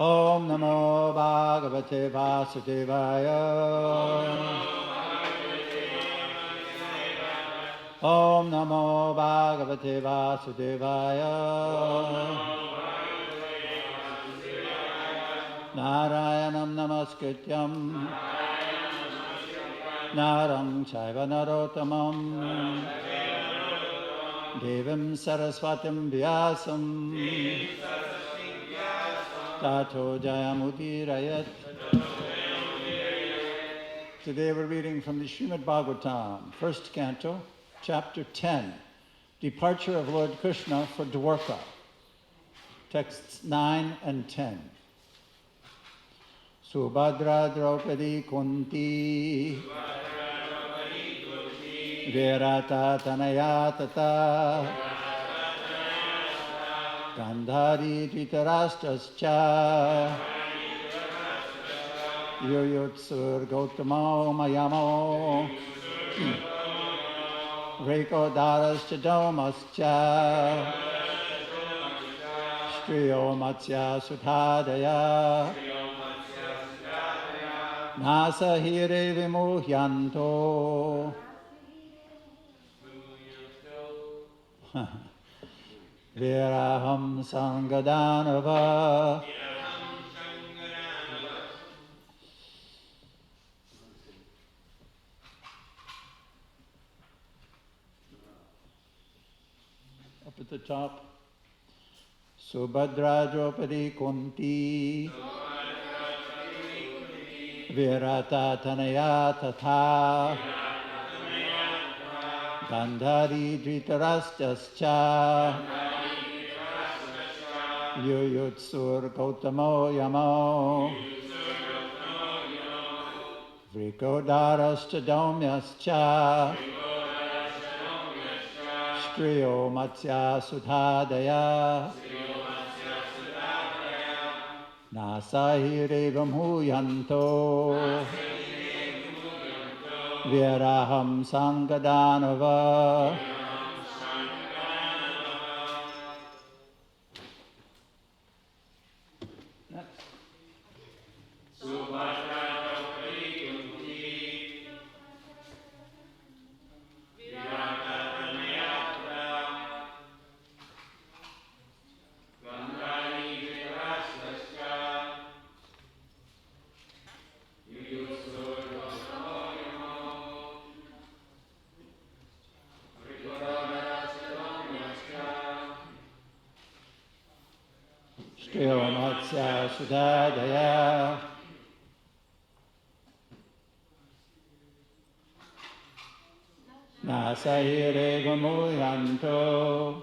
Om Namo Bhagavate Vasudevaya. Om Namo Bhagavate Vasudevaya. Narayanam Namaskrityam Naram Chaiva Narottamam Devim Saraswatim Vyasam Tato Jayamudirayat. Today we're reading from the Srimad Bhagavatam, first canto, chapter 10, Departure of Lord Krishna for Dwarka, texts 9 and 10. Subhadra Draupadi Kunti Virata Tanaya Tata Gandhari Dhritarashtrascha Yuyutsu Gautamo Mayamo Rekodarascha Domascha Striyo Matsya Sutadaya Nasahire Vimuhyanto Viraham Sangadanava. Up at the top. Subhadra Draupadi Kunti Virata Tanaya Tatha Gandhari Dhritarashtrascha Yuyutsur Gautamo Yamo Vrikodarascha Domyascha Striyo Matsya Sudhadaya Nasahirevam Huyanto Viraham Sangadanava. Matsya Sudhadaya Nasahire Gamuyanto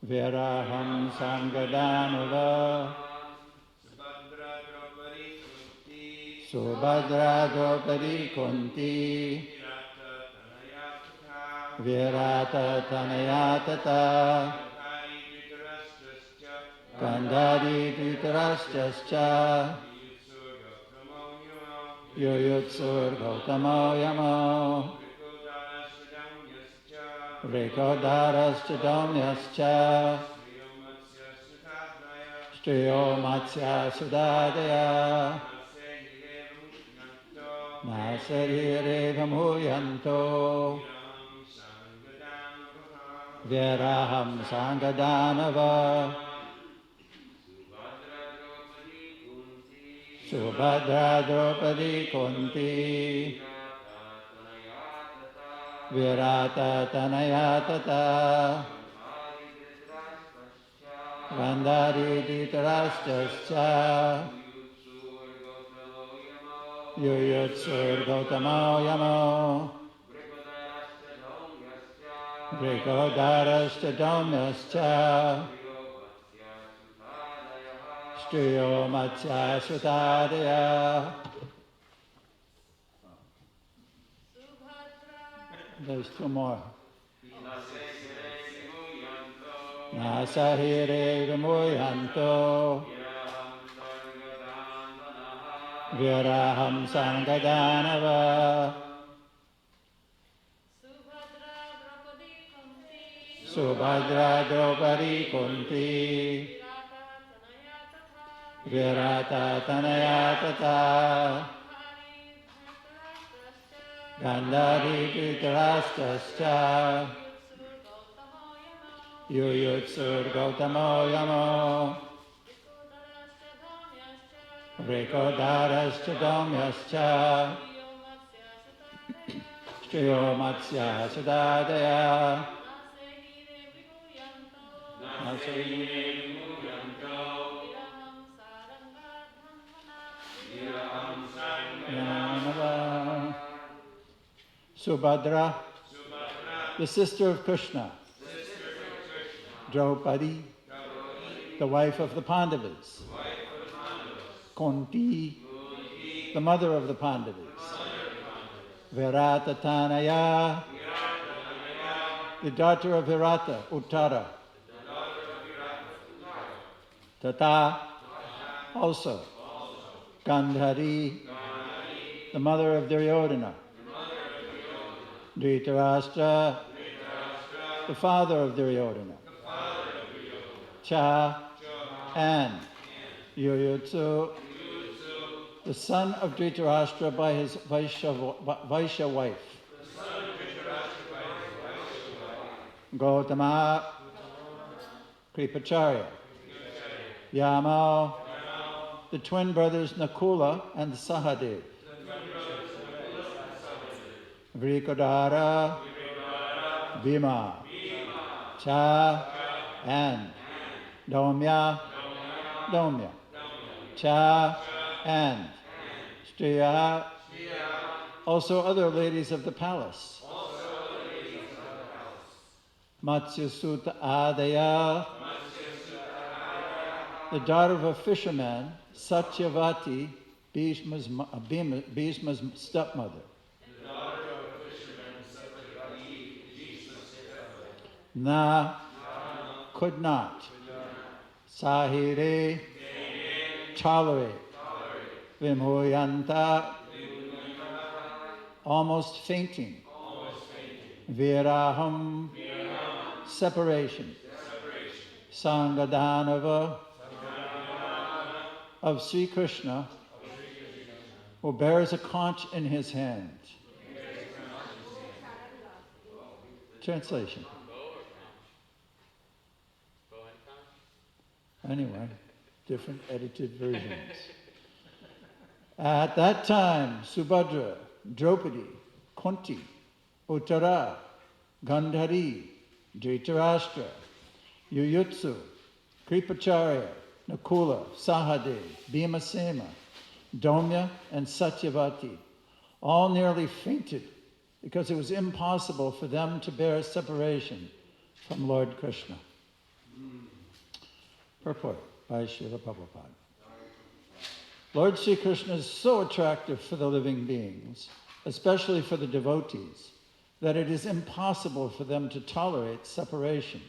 Viraham Sangadanava. Subhadra Draupadi Kunti Virata Tanaya Tata Gandhari Dhritarashtrascha Yuyutsur Gautamo Yamo Rekodarascha Domyascha Striyo Matsya Sudhadaya Nasarirevam Huyanto Viraham Sangadanava. Subhadra Draupadi Kunti Virata Tanaya Tata Gandhari Dhritarashtrascha Yuyutsur Gautamo Yamo Vrikodarascha Domyascha Striyo Matsya Sutadaya. There's two more. Nasahire Vimuyanto Viraham Sangadanava. Subhadra Draupadi Kunti Virata Tanaya Tata Gandhari Dhritarashtrascha Yuyutsu Gautamo Yamo Vrikodarascha Domyascha Shriyo Matsya Sudadaya Subhadra, the sister of Krishna. Draupadi, the wife of the Pandavas. Kunti, the mother of the Pandavas. Virata Tanaya, the daughter of Virata, Uttara. Tata, also. Gandhari, the mother of Duryodhana. Dhritarashtra, the father of Duryodhana. Cha, and Yuyutsu, the son of Dhritarashtra by his Vaishya wife. Gautama, Kripacharya. Yamo, the twin brothers Nakula and Sahadev. Vrikodara, Bhima, Cha, and Domya, Cha, and Striya, also other ladies of the palace. Matsyasuta Adaya, the daughter of a fisherman, Satyavati, Bhishma's stepmother. Na, could not. Sahire, tolerate. Vimhoyanta, almost fainting. Viraham, separation. Sangadanava, of Sri Krishna, who bears a conch in his hand. Translation. Anyway, different edited versions. At that time, Subhadra, Draupadi, Kunti, Uttara, Gandhari, Dhritarashtra, Yuyutsu, Kripacharya, Nakula, Sahadev, Bhimasena, Domya, and Satyavati all nearly fainted because it was impossible for them to bear separation from Lord Krishna. Purport by Srila Prabhupada. Lord Sri Krishna is so attractive for the living beings, especially for the devotees, that it is impossible for them to tolerate separation.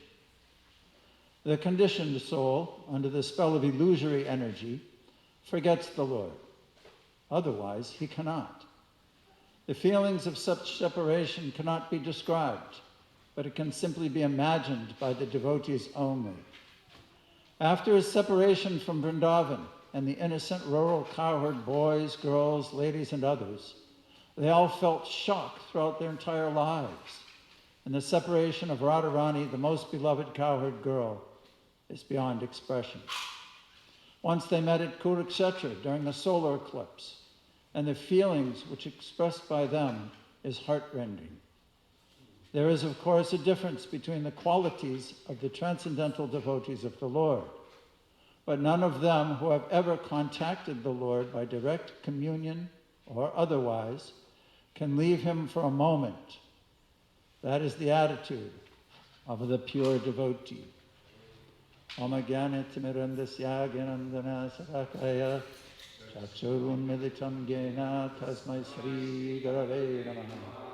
The conditioned soul, under the spell of illusory energy, forgets the Lord. Otherwise, he cannot. The feelings of such separation cannot be described, but it can simply be imagined by the devotees only. After his separation from Vrindavan and the innocent rural cowherd boys, girls, ladies, and others, they all felt shock throughout their entire lives. And the separation of Radharani, the most beloved cowherd girl, is beyond expression. Once they met at Kuruksetra during the solar eclipse, and the feelings which expressed by them is heartrending. There is, of course, a difference between the qualities of the transcendental devotees of the Lord, but none of them who have ever contacted the Lord by direct communion or otherwise can leave him for a moment. That is the attitude of the pure devotee. Om Jnana Timirandasya Jnanandana Sarakaya Chakshurun Militam Jnana Tasmai Sri Gurave Namaha.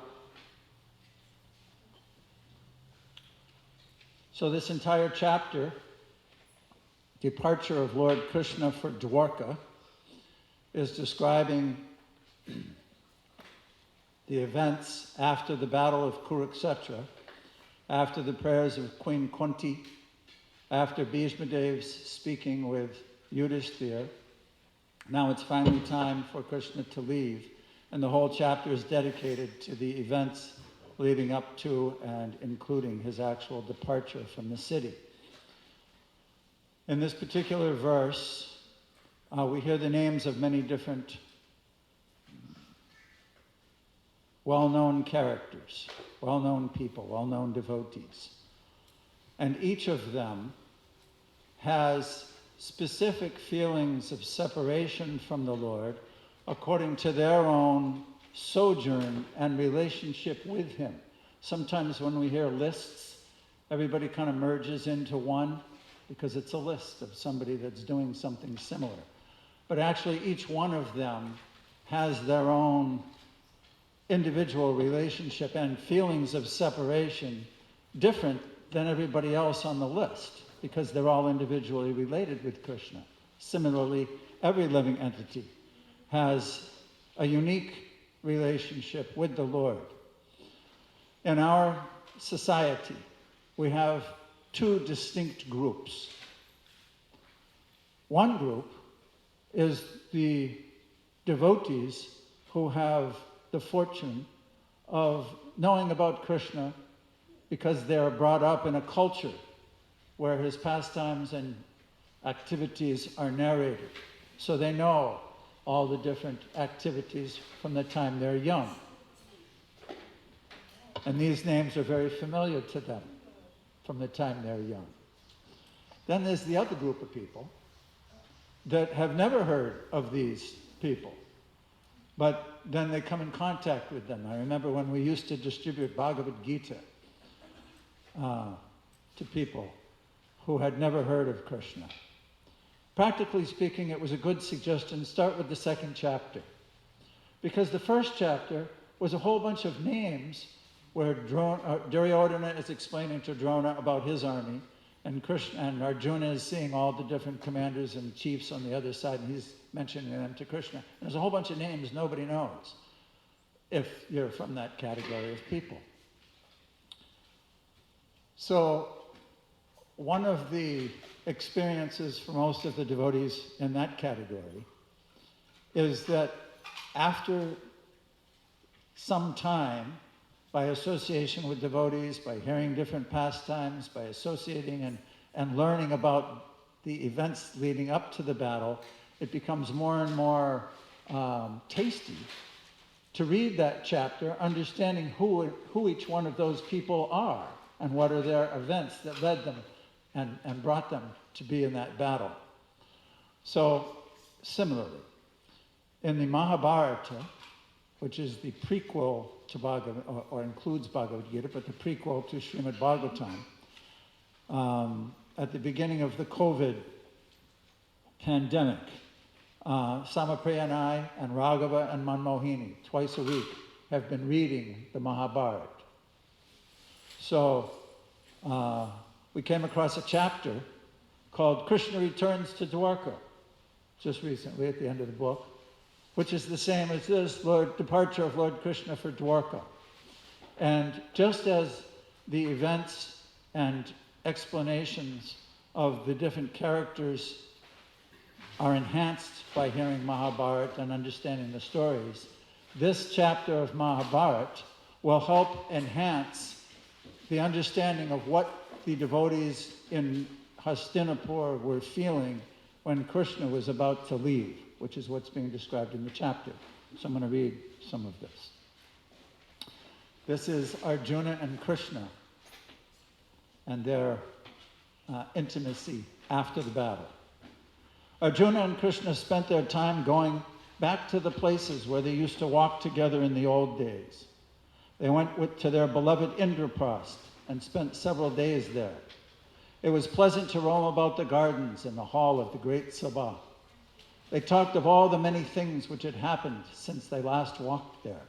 So this entire chapter, Departure of Lord Krishna for Dwarka, is describing the events after the Battle of Kuruksetra, after the prayers of Queen Kunti, after Bhishma Dev's speaking with Yudhishthira, Now it's finally time for Krishna to leave, and the whole chapter is dedicated to the events leading up to and including his actual departure from the city. In this particular verse, we hear the names of many different well-known characters, well-known people, well-known devotees. And each of them has specific feelings of separation from the Lord according to their own sojourn and relationship with him. Sometimes when we hear lists, everybody kind of merges into one because it's a list of somebody that's doing something similar. But actually each one of them has their own individual relationship and feelings of separation different than everybody else on the list, because they're all individually related with Krishna. Similarly, every living entity has a unique relationship with the Lord. In our society, we have two distinct groups. One group is the devotees who have the fortune of knowing about Krishna because they are brought up in a culture where his pastimes and activities are narrated. So they know all the different activities from the time they're young. And these names are very familiar to them from the time they're young. Then there's the other group of people that have never heard of these people, but then they come in contact with them. I remember when we used to distribute Bhagavad Gita to people who had never heard of Krishna. Practically speaking, it was a good suggestion, start with the second chapter. Because the first chapter was a whole bunch of names where Duryodhana is explaining to Drona about his army, and Krishna and Arjuna is seeing all the different commanders and chiefs on the other side, and he's mentioning them to Krishna. And there's a whole bunch of names nobody knows if you're from that category of people. So one of the experiences for most of the devotees in that category is that after some time, by association with devotees, by hearing different pastimes, by associating and learning about the events leading up to the battle, it becomes more and more tasty to read that chapter, understanding who each one of those people are and what are their events that led them and brought them to be in that battle. So, similarly, in the Mahabharata, which is the prequel to Bhagavad, or includes Bhagavad Gita, but the prequel to Srimad Bhagavatam, at the beginning of the COVID pandemic, Samapriya and I, and Raghava and Manmohini, twice a week, have been reading the Mahabharata. So, we came across a chapter called Krishna Returns to Dwarka, just recently at the end of the book, which is the same as this, departure of Lord Krishna for Dwarka. And just as the events and explanations of the different characters are enhanced by hearing Mahabharata and understanding the stories, this chapter of Mahabharata will help enhance the understanding of what the devotees in Hastinapur were feeling when Krishna was about to leave, which is what's being described in the chapter. So I'm going to read some of this. This is Arjuna and Krishna and their intimacy after the battle. Arjuna and Krishna spent their time going back to the places where they used to walk together in the old days. They went to their beloved Indraprasth and spent several days there. It was pleasant to roam about the gardens and the hall of the great Sabha. They talked of all the many things which had happened since they last walked there.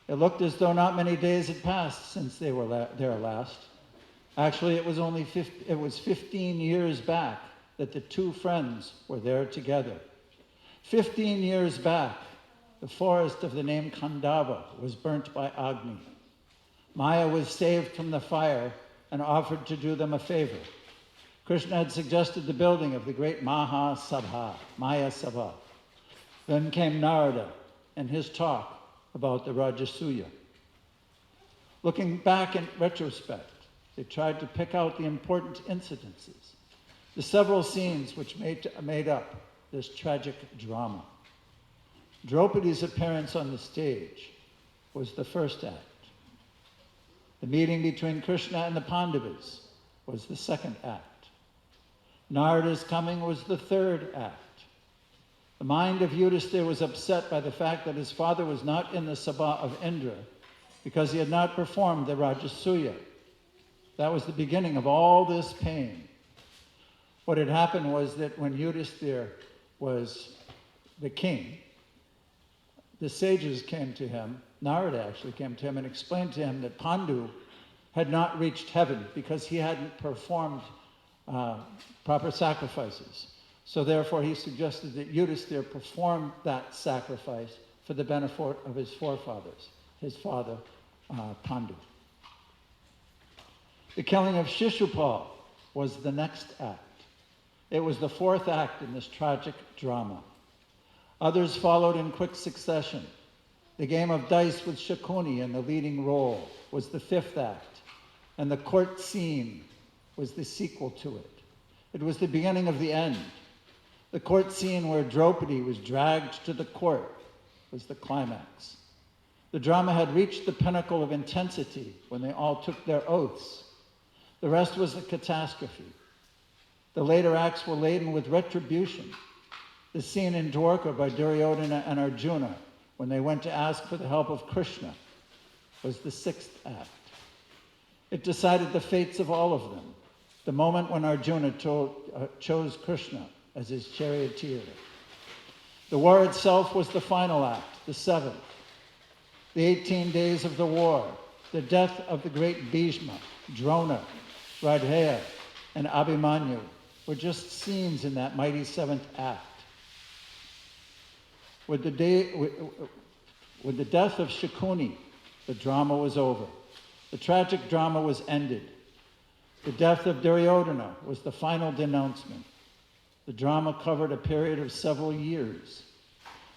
It looked as though not many days had passed since they were there last. Actually, it was 15 years back that the two friends were there together. 15 years back, the forest of the name Pandava was burnt by Agni. Maya was saved from the fire and offered to do them a favor. Krishna had suggested the building of the great Maya Sabha, Then came Narada and his talk about the Rajasuya. Looking back in retrospect, they tried to pick out the important incidences, the several scenes which made up this tragic drama. Draupadi's appearance on the stage was the first act. The meeting between Krishna and the Pandavas was the second act. Narada's coming was the third act. The mind of Yudhisthira was upset by the fact that his father was not in the Sabha of Indra because he had not performed the Rajasuya. That was the beginning of all this pain. What had happened was that when Yudhisthira was the king, the sages came to him, Narada actually came to him and explained to him that Pandu had not reached heaven because he hadn't performed proper sacrifices. So therefore he suggested that Yudhisthira perform that sacrifice for the benefit of his forefathers, his father Pandu. The killing of Shishupal was the next act. It was the fourth act in this tragic drama. Others followed in quick succession. The game of dice with Shakuni in the leading role was the fifth act, and the court scene was the sequel to it. It was the beginning of the end. The court scene where Draupadi was dragged to the court was the climax. The drama had reached the pinnacle of intensity when they all took their oaths. The rest was a catastrophe. The later acts were laden with retribution. The scene in Dwarka by Duryodhana and Arjuna when they went to ask for the help of Krishna was the sixth act. It decided the fates of all of them. The moment when Arjuna chose Krishna as his charioteer. The war itself was the final act, the seventh. The 18 days of the war, the death of the great Bhishma, Drona, Radheya, and Abhimanyu were just scenes in that mighty seventh act. With the death of Shakuni, the drama was over. The tragic drama was ended. The death of Duryodhana was the final denouncement. The drama covered a period of several years.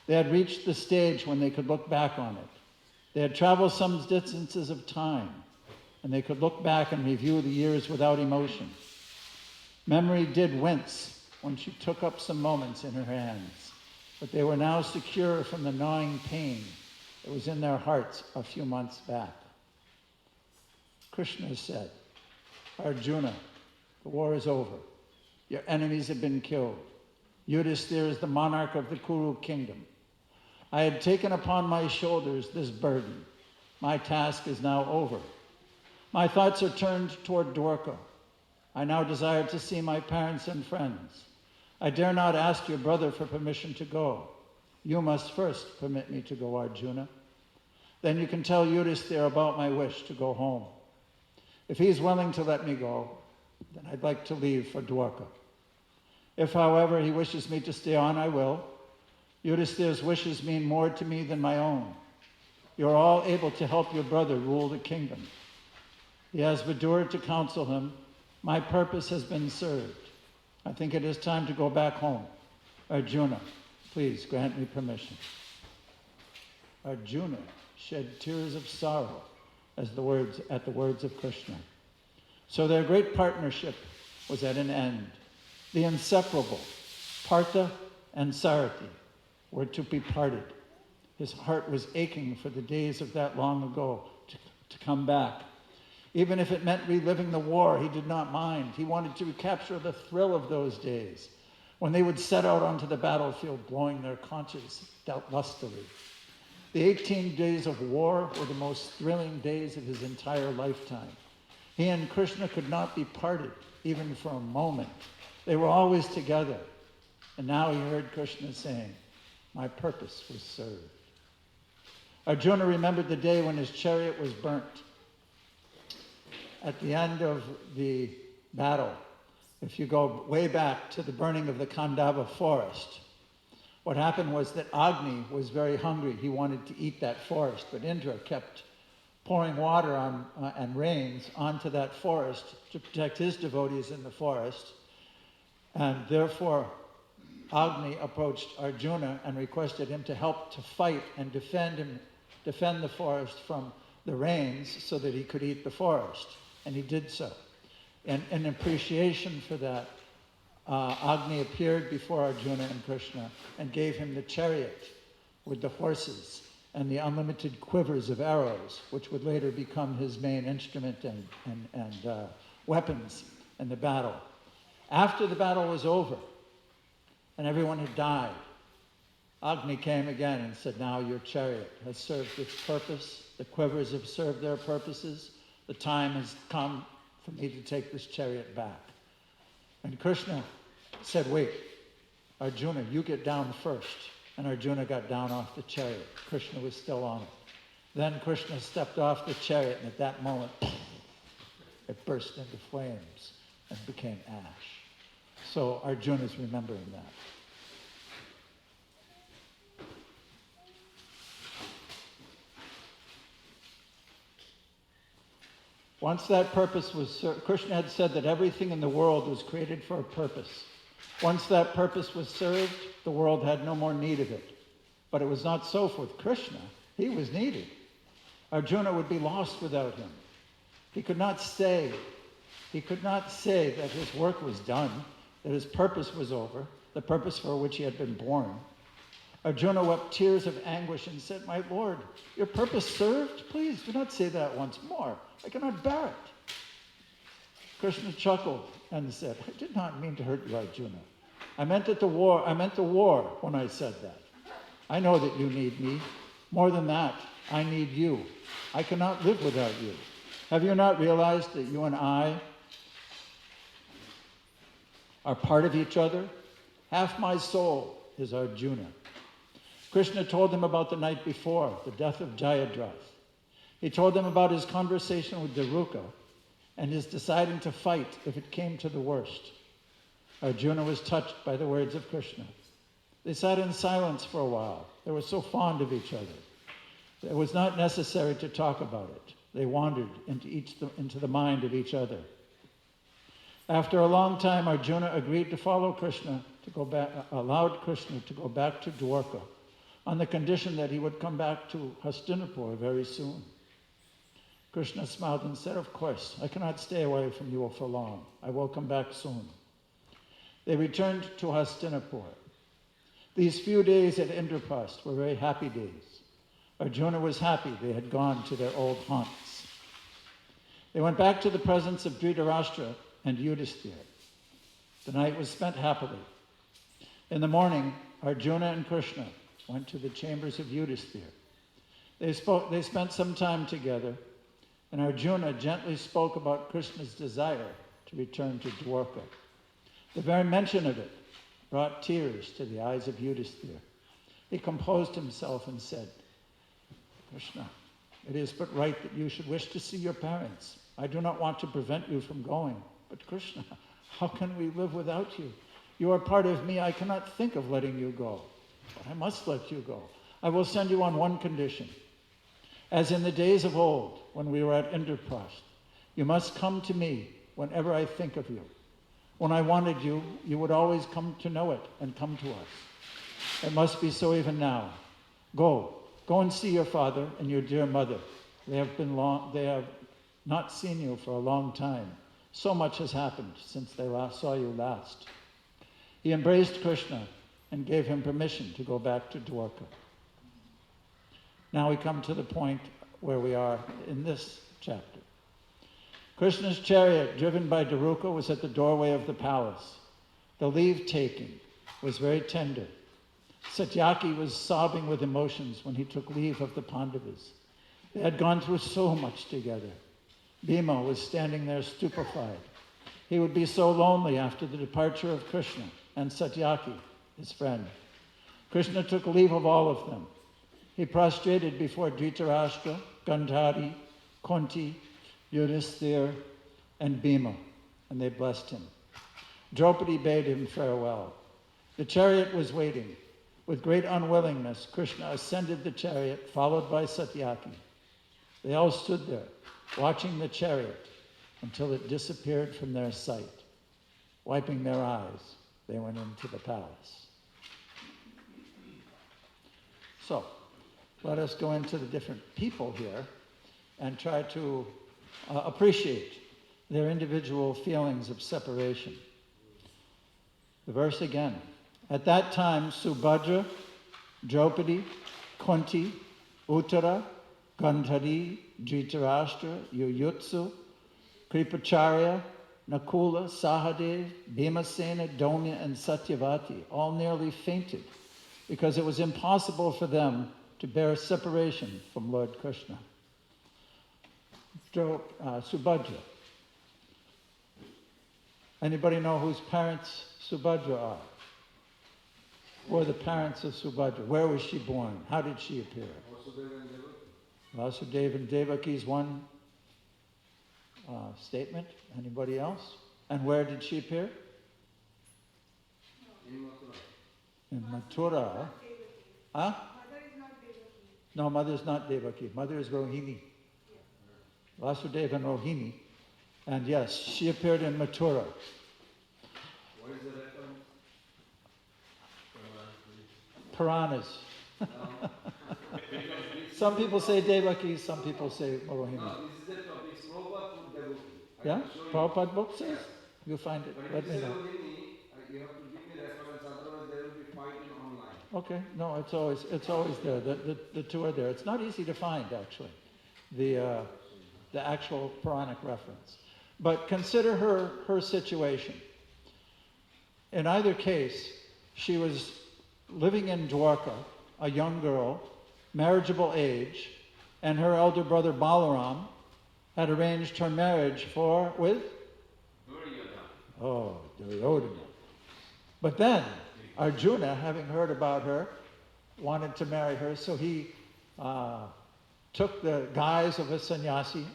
They had reached the stage when they could look back on it. They had traveled some distances of time, and they could look back and review the years without emotion. Memory did wince when she took up some moments in her hands, but they were now secure from the gnawing pain that was in their hearts a few months back. Krishna said, Arjuna, the war is over. Your enemies have been killed. Yudhisthira is the monarch of the Kuru kingdom. I had taken upon my shoulders this burden. My task is now over. My thoughts are turned toward Dwarka. I now desire to see my parents and friends. I dare not ask your brother for permission to go. You must first permit me to go, Arjuna. Then you can tell Yudhisthira about my wish to go home. If he's willing to let me go, then I'd like to leave for Dwarka. If, however, he wishes me to stay on, I will. Yudhisthira's wishes mean more to me than my own. You're all able to help your brother rule the kingdom. He has Vidura to counsel him. My purpose has been served. I think it is time to go back home. Arjuna, please grant me permission. Arjuna shed tears of sorrow at the words of Krishna. So their great partnership was at an end. The inseparable Partha and Sarathi were to be parted. His heart was aching for the days of that long ago to come back. Even if it meant reliving the war, he did not mind. He wanted to recapture the thrill of those days when they would set out onto the battlefield blowing their conches lustily. The 18 days of war were the most thrilling days of his entire lifetime. He and Krishna could not be parted, even for a moment. They were always together. And now he heard Krishna saying, my purpose was served. Arjuna remembered the day when his chariot was burnt. At the end of the battle, if you go way back to the burning of the Pandava forest, what happened was that Agni was very hungry. He wanted to eat that forest, but Indra kept pouring water on and rains onto that forest to protect his devotees in the forest. And therefore, Agni approached Arjuna and requested him to help to fight and defend the forest from the rains so that he could eat the forest. And he did so. And in appreciation for that, Agni appeared before Arjuna and Krishna and gave him the chariot with the horses and the unlimited quivers of arrows, which would later become his main instrument and weapons in the battle. After the battle was over and everyone had died, Agni came again and said, now your chariot has served its purpose. The quivers have served their purposes. The time has come for me to take this chariot back. And Krishna said, wait, Arjuna, you get down first. And Arjuna got down off the chariot. Krishna was still on it. Then Krishna stepped off the chariot, and at that moment, it burst into flames and became ash. So Arjuna's remembering that. Once that purpose was served, Krishna had said that everything in the world was created for a purpose. Once that purpose was served, the world had no more need of it. But it was not so for Krishna. He was needed. Arjuna would be lost without him. He could not say that his work was done, that his purpose was over, the purpose for which he had been born. Arjuna wept tears of anguish and said, my Lord, your purpose served? Please do not say that once more. I cannot bear it. Krishna chuckled and said, I did not mean to hurt you, Arjuna. I meant the war when I said that. I know that you need me. More than that, I need you. I cannot live without you. Have you not realized that you and I are part of each other? Half my soul is Arjuna. Krishna told them about the night before, the death of Jayadratha. He told them about his conversation with Dhruva and his deciding to fight if it came to the worst. Arjuna was touched by the words of Krishna. They sat in silence for a while. They were so fond of each other. It was not necessary to talk about it. They wandered into the mind of each other. After a long time, Arjuna agreed to follow Krishna, allowed Krishna to go back to Dwarka, on the condition that he would come back to Hastinapur very soon. Krishna smiled and said, of course, I cannot stay away from you for long. I will come back soon. They returned to Hastinapur. These few days at Indraprastha were very happy days. Arjuna was happy they had gone to their old haunts. They went back to the presence of Dhritarashtra and Yudhisthira. The night was spent happily. In the morning, Arjuna and Krishna went to the chambers of Yudhisthira. They spent some time together, and Arjuna gently spoke about Krishna's desire to return to Dwarka. The very mention of it brought tears to the eyes of Yudhisthira. He composed himself and said, Krishna, it is but right that you should wish to see your parents. I do not want to prevent you from going. But Krishna, how can we live without you? You are part of me. I cannot think of letting you go. But I must let you go. I will send you on one condition. As in the days of old, when we were at Indraprastha, you must come to me whenever I think of you. When I wanted you, you would always come to know it and come to us. It must be so even now. Go and see your father and your dear mother. They have not seen you for a long time. So much has happened since they saw you last. He embraced Krishna and gave him permission to go back to Dwarka. Now we come to the point where we are in this chapter. Krishna's chariot, driven by Dhruva, was at the doorway of the palace. The leave-taking was very tender. Satyaki was sobbing with emotions when he took leave of the Pandavas. They had gone through so much together. Bhima was standing there stupefied. He would be so lonely after the departure of Krishna and Satyaki, his friend. Krishna took leave of all of them. He prostrated before Dhritarashtra, Gandhari, Kunti, Yudhisthira, and Bhima, and they blessed him. Draupadi bade him farewell. The chariot was waiting. With great unwillingness, Krishna ascended the chariot, followed by Satyaki. They all stood there, watching the chariot until it disappeared from their sight. Wiping their eyes, they went into the palace. So, let us go into the different people here and try to appreciate their individual feelings of separation. The verse again. At that time, Subhadra, Draupadi, Kunti, Uttara, Gandhari, Dhritarashtra, Yuyutsu, Kripacharya, Nakula, Sahadev, Bhimasena, Domya, and Satyavati all nearly fainted because it was impossible for them to bear separation from Lord Krishna. Subhadra. Anybody know whose parents Subhadra are? Who are the parents of Subhadra? Where was she born? How did she appear? Vasudeva and Devaki is one statement. Anybody else? And where did she appear? In Mathura. Huh? Mother is not Devaki. No, mother is not Devaki. Mother is Rohini. Vasudeva and Rohini. And yes, she appeared in Mathura. What is the reference? Puranas. Some people say Devaki, some people say Rohini. No, this is the topic. Prabhupada put Devaki. Yeah? Prabhupada book says? You find it. But Let if me you say know. Rohini, you have to give me reference, otherwise there will be fighting online. Okay, no, it's always there. The two are there. It's not easy to find, actually, the actual Puranic reference. But consider her situation. In either case, she was living in Dwarka, a young girl, marriageable age, and her elder brother Balaram had arranged her marriage with Duryodhana. But then Arjuna, having heard about her, wanted to marry her, so he took the guise of a sannyasi,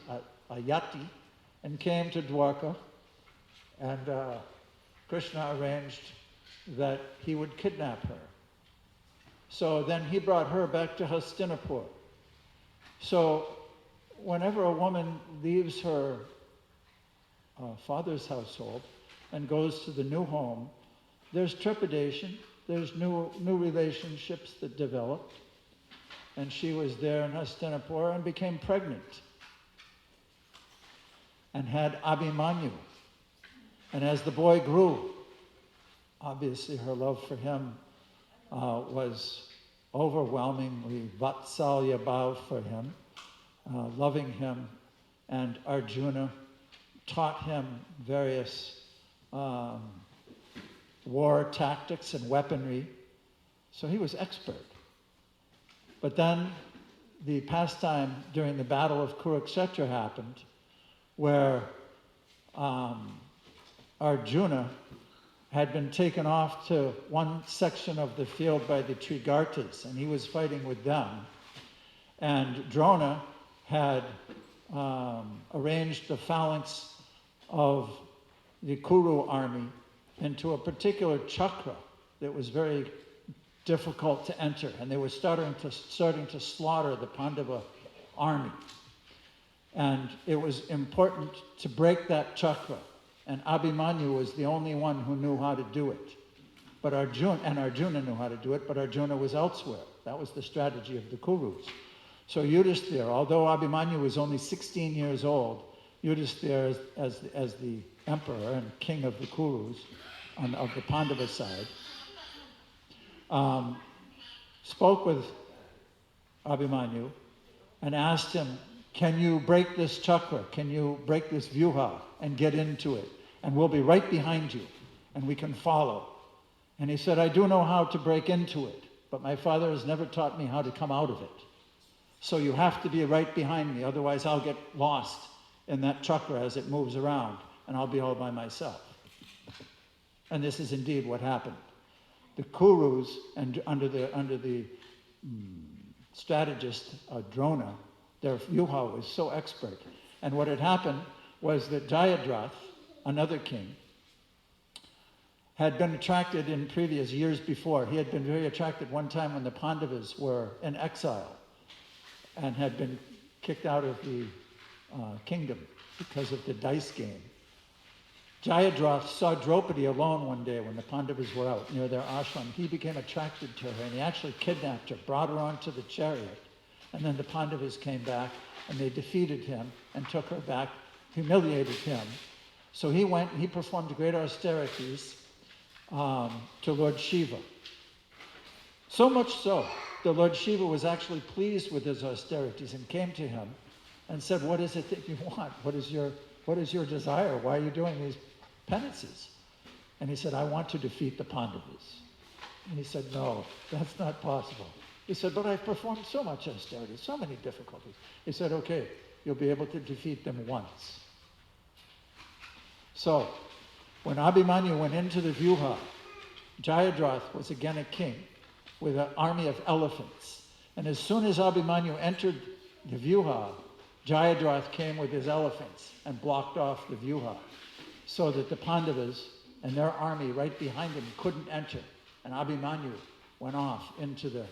a yati, and came to Dwarka, and Krishna arranged that he would kidnap her. So then he brought her back to Hastinapur. So whenever a woman leaves her father's household and goes to the new home, there's trepidation, there's new relationships that developed. And she was there in Hastinapur and became pregnant and had Abhimanyu. And as the boy grew, obviously her love for him was overwhelmingly Vatsalya bhav for him, loving him, and Arjuna taught him various war tactics and weaponry, so he was expert. But then the pastime during the Battle of Kuruksetra happened, where Arjuna had been taken off to one section of the field by the Trigartas, and he was fighting with them. And Drona had arranged the phalanx of the Kuru army into a particular chakra that was very difficult to enter, and they were starting to slaughter the Pandava army. And it was important to break that chakra. And Abhimanyu was the only one who knew how to do it. But Arjuna knew how to do it, but Arjuna was elsewhere. That was the strategy of the Kurus. So Yudhishthira, although Abhimanyu was only 16 years old, Yudhishthira, as the emperor and king of the Kurus, of the Pandava side, spoke with Abhimanyu and asked him, can you break this chakra? Can you break this vyuha and get into it? And we'll be right behind you, and we can follow. And he said, I do know how to break into it, but my father has never taught me how to come out of it. So you have to be right behind me, otherwise I'll get lost in that chakra as it moves around, and I'll be all by myself. And this is indeed what happened. The Kurus, and under the strategist Drona, their vyuha was so expert. And what had happened was that Jayadrath, another king, had been attracted in previous years before. He had been very attracted one time when the Pandavas were in exile and had been kicked out of the kingdom because of the dice game. Jayadratha saw Draupadi alone one day when the Pandavas were out near their ashram. He became attracted to her and he actually kidnapped her, brought her onto the chariot. And then the Pandavas came back and they defeated him and took her back, humiliated him. So he went and he performed great austerities to Lord Shiva. So much so, the Lord Shiva was actually pleased with his austerities and came to him and said, what is it that you want? What is your desire? Why are you doing these penances? And he said, I want to defeat the Pandavas. And he said, no, that's not possible. He said, but I've performed so much austerity, so many difficulties. He said, okay, you'll be able to defeat them once. So, when Abhimanyu went into the Vyuha, Jayadratha was again a king with an army of elephants. And as soon as Abhimanyu entered the Vyuha, Jayadratha came with his elephants and blocked off the Vyuha so that the Pandavas and their army right behind him couldn't enter. And Abhimanyu went off into the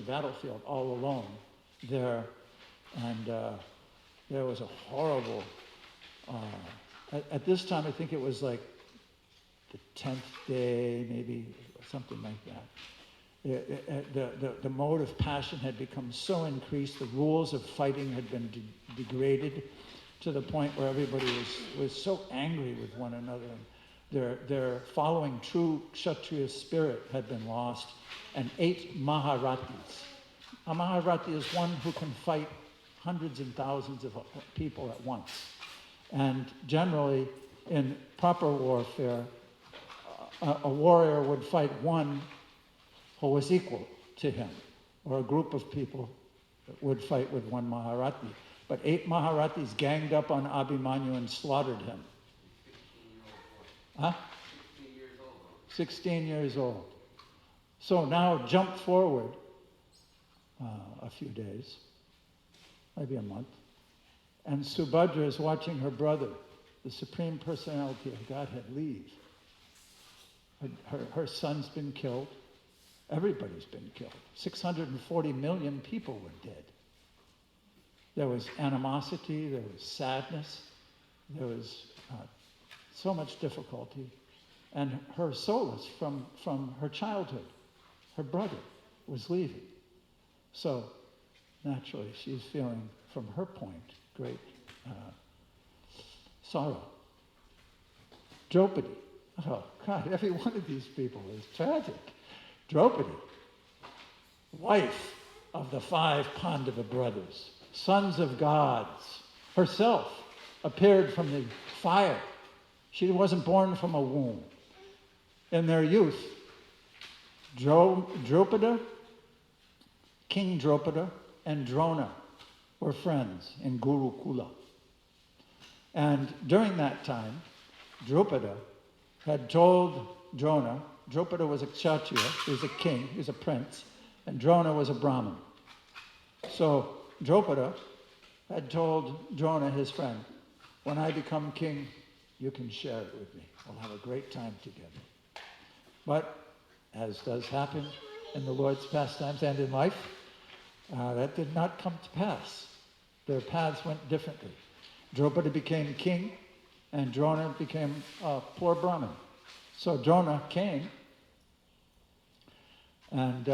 battlefield all alone there. And there was a horrible, at this time I think it was like the 10th day, maybe something like that. The mode of passion had become so increased, the rules of fighting had been degraded to the point where everybody was so angry with one another. Their following true Kshatriya spirit had been lost, and 8 Maharathis. A Maharathi is one who can fight hundreds and thousands of people at once. And generally, in proper warfare, a warrior would fight one who was equal to him, or a group of people would fight with one Maharathi. But 8 Maharathis ganged up on Abhimanyu and slaughtered him. 16 years old. So now jump forward a few days, maybe a month, and Subhadra is watching her brother, the Supreme Personality of Godhead, leave. Her son's been killed. Everybody's been killed. 640 million people were dead. There was animosity, there was sadness, there was so much difficulty. And her solace from her childhood, her brother, was leaving. So naturally she's feeling, from her point, great sorrow. Draupadi. Oh God, every one of these people is tragic. Draupadi, wife of the 5 Pandava brothers, sons of gods, herself appeared from the fire. She wasn't born from a womb. In their youth, Drupada, King Drupada, and Drona were friends in Gurukula. And during that time, Drupada had told Drona, Drupada was a Kshatriya, he was a king, he was a prince, and Drona was a Brahmin. So Drupada had told Drona, his friend, when I become king, you can share it with me. We'll have a great time together. But, as does happen in the Lord's pastimes and in life, that did not come to pass. Their paths went differently. Drupada became king, and Drona became a poor Brahmin. So Drona came and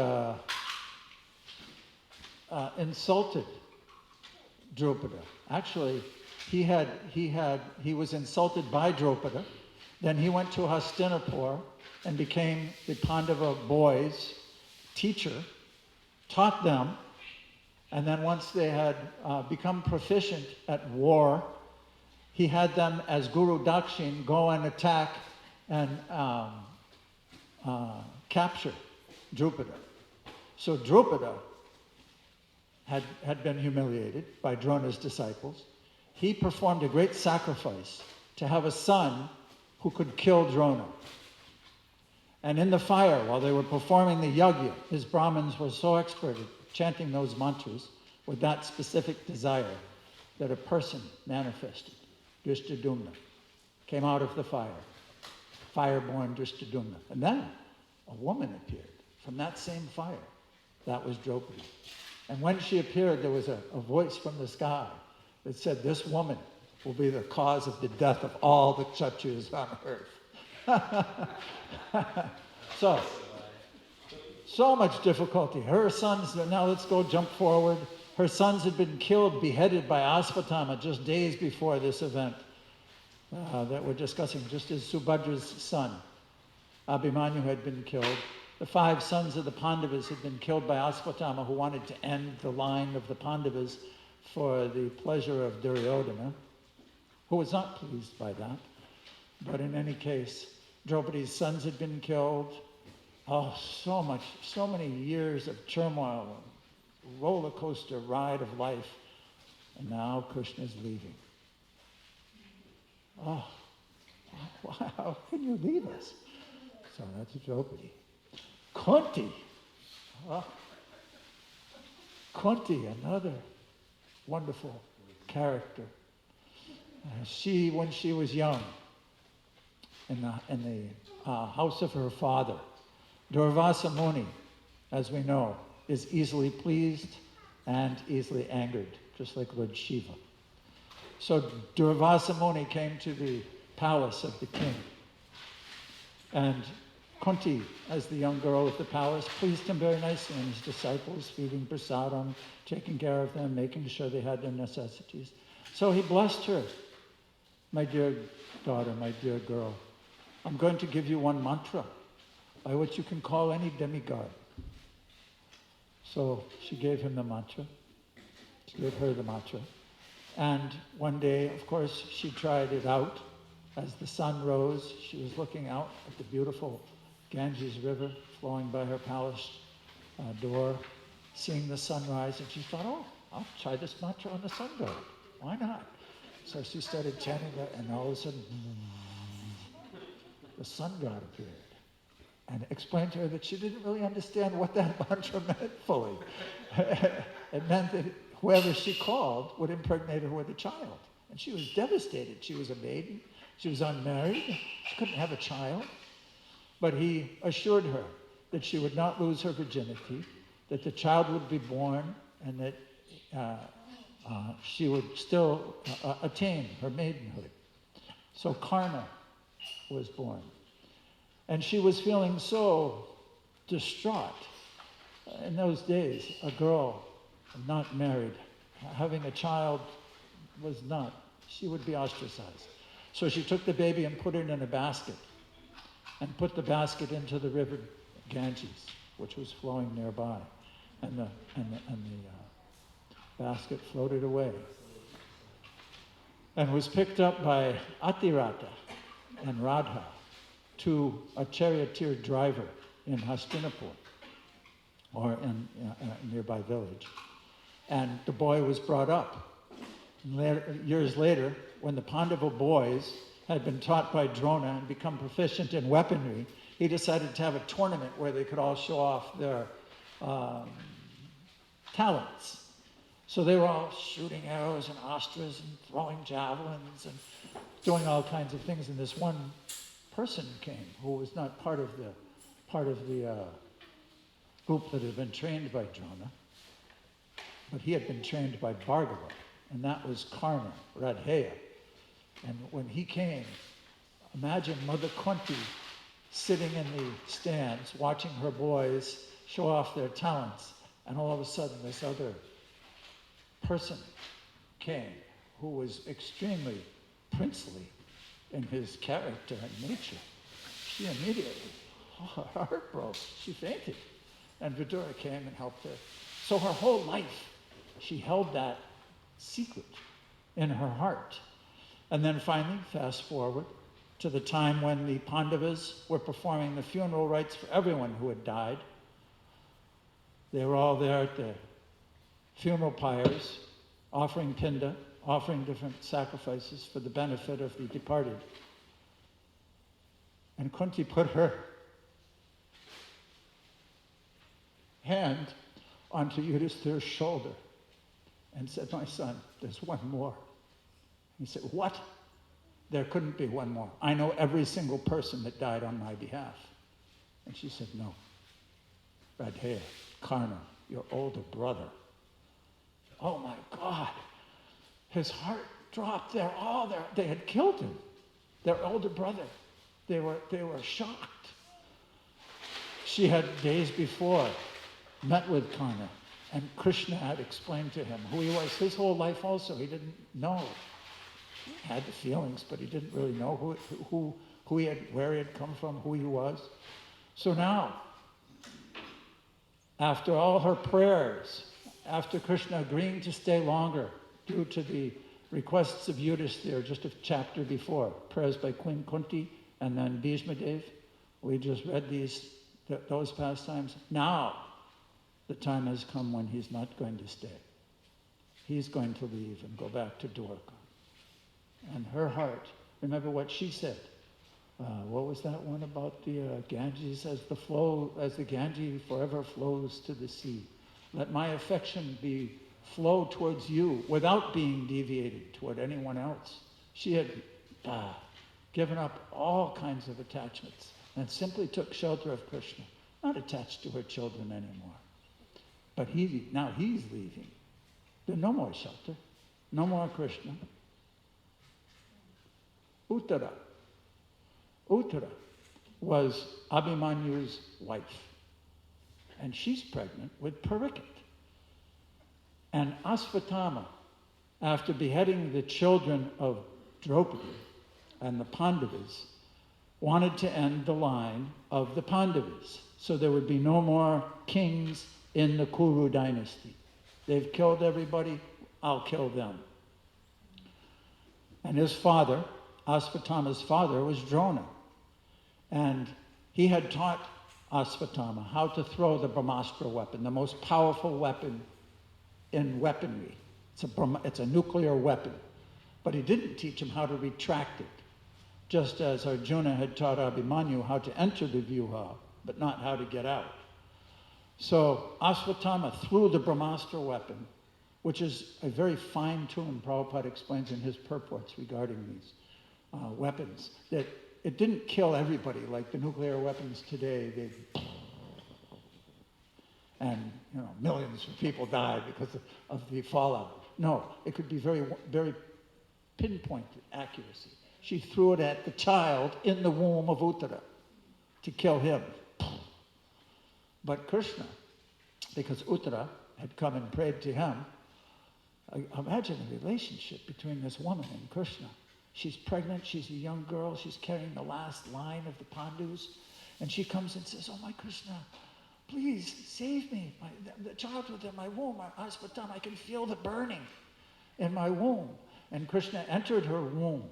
insulted Drupada. Actually, he was insulted by Drupada. Then he went to Hastinapur and became the Pandava boys' teacher, taught them, and then once they had become proficient at war, he had them as Guru Dakshin go and attack and capture Drupada. So Drupada had been humiliated by Drona's disciples. He performed a great sacrifice to have a son who could kill Drona. And in the fire, while they were performing the yajna, his Brahmins were so expert at chanting those mantras with that specific desire that a person manifested, Drishtadumna, came out of the fire, fire-born Drishtadumna. And then a woman appeared from that same fire. That was Draupadi. And when she appeared, there was a voice from the sky that said, this woman will be the cause of the death of all the Kshatriyas on earth. So much difficulty. Her sons, now let's go jump forward. Her sons had been killed, beheaded by Aspatama just days before this event that we're discussing, just as Subhadra's son, Abhimanyu, had been killed. The 5 sons of the Pandavas had been killed by Aspatama, who wanted to end the line of the Pandavas for the pleasure of Duryodhana, who was not pleased by that. But in any case, Draupadi's sons had been killed. Oh, so many years of turmoil, a roller coaster ride of life. And now Krishna's leaving. Oh, how can you leave us? So that's Draupadi. Kunti. Oh, Kunti, another wonderful character. When she was young, in the house of her father, Durvasa Muni, as we know, is easily pleased and easily angered, just like Lord Shiva. So Durvasa Muni came to the palace of the king. And Kunti, as the young girl at the palace, pleased him very nicely, and his disciples, feeding prasadam, taking care of them, making sure they had their necessities. So he blessed her. My dear daughter, my dear girl, I'm going to give you one mantra by which you can call any demigod. So she gave him the mantra. She gave her the mantra. And one day, of course, she tried it out. As the sun rose, she was looking out at the beautiful Ganges River flowing by her palace door, seeing the sunrise, and she thought, oh, I'll try this mantra on the sun god. Why not? So she started chanting that, and all of a sudden, the sun god appeared and explained to her that she didn't really understand what that mantra meant fully. It meant that whoever she called would impregnate her with a child. And she was devastated. She was a maiden. She was unmarried. She couldn't have a child. But he assured her that she would not lose her virginity, that the child would be born, and that she would still attain her maidenhood. So Karna was born. And she was feeling so distraught. In those days, a girl not married, having a child was not, she would be ostracized. So she took the baby and put it in a basket, and put the basket into the river Ganges, which was flowing nearby. And the basket floated away and was picked up by Atirata and Radha, to a charioteer driver in Hastinapur, or in a nearby village. And the boy was brought up. Years later, when the Pandava boys had been taught by Drona and become proficient in weaponry, he decided to have a tournament where they could all show off their talents. So they were all shooting arrows and astras and throwing javelins and doing all kinds of things. And this one person came who was not part of the group that had been trained by Drona, but he had been trained by Bhargava, and that was Karna, Radheya. And when he came, imagine Mother Kunti sitting in the stands watching her boys show off their talents, and all of a sudden this other person came who was extremely princely in his character and nature. She immediately, her heart broke, she fainted. And Vidura came and helped her. So her whole life, she held that secret in her heart. And then finally, fast forward to the time when the Pandavas were performing the funeral rites for everyone who had died. They were all there at the funeral pyres, offering pinda, offering different sacrifices for the benefit of the departed. And Kunti put her hand onto Yudhishthira's shoulder and said, my son, there's one more. He said, what? There couldn't be one more. I know every single person that died on my behalf. And she said, no. Radheya, Karna, your older brother. Oh my God. His heart dropped they had killed him, their older brother. They were shocked. She had days before met with Karna, and Krishna had explained to him who he was. His whole life also, he didn't know. He had the feelings, but he didn't really know who he had, where he had come from, who he was. So now, after all her prayers, after Krishna agreeing to stay longer due to the requests of Yudhisthira just a chapter before, prayers by Queen Kunti and then Bhishma Dev, we just read those pastimes. Now, the time has come when he's not going to stay. He's going to leave and go back to Dwarka. And her heart, remember what she said. What was that one about the Ganges? As the Ganges forever flows to the sea. Let my affection flow towards you without being deviated toward anyone else. She had given up all kinds of attachments and simply took shelter of Krishna, not attached to her children anymore. But now he's leaving. There's no more shelter, no more Krishna. Uttara was Abhimanyu's wife, and she's pregnant with Parikshit. And Asvatthama, after beheading the children of Draupadi and the Pandavas, wanted to end the line of the Pandavas, so there would be no more kings in the Kuru dynasty. They've killed everybody, I'll kill them. And his father, Asvatthama's father, was Drona. And he had taught Asvatthama how to throw the Brahmastra weapon, the most powerful weapon in weaponry. It's a nuclear weapon. But he didn't teach him how to retract it, just as Arjuna had taught Abhimanyu how to enter the Vyuha, but not how to get out. So Asvatthama threw the Brahmastra weapon, which is a very fine-tuned, Prabhupada explains in his purports regarding these weapons, that it didn't kill everybody like the nuclear weapons today. And millions of people died because of the fallout. No, it could be very, very pinpointed accuracy. She threw it at the child in the womb of Uttara to kill him. But Krishna, because Uttara had come and prayed to him, imagine the relationship between this woman and Krishna. She's pregnant, she's a young girl, she's carrying the last line of the Pandus, and she comes and says, "Oh my Krishna, please save me. The child within my womb, Asvatthama, I can feel the burning in my womb." And Krishna entered her womb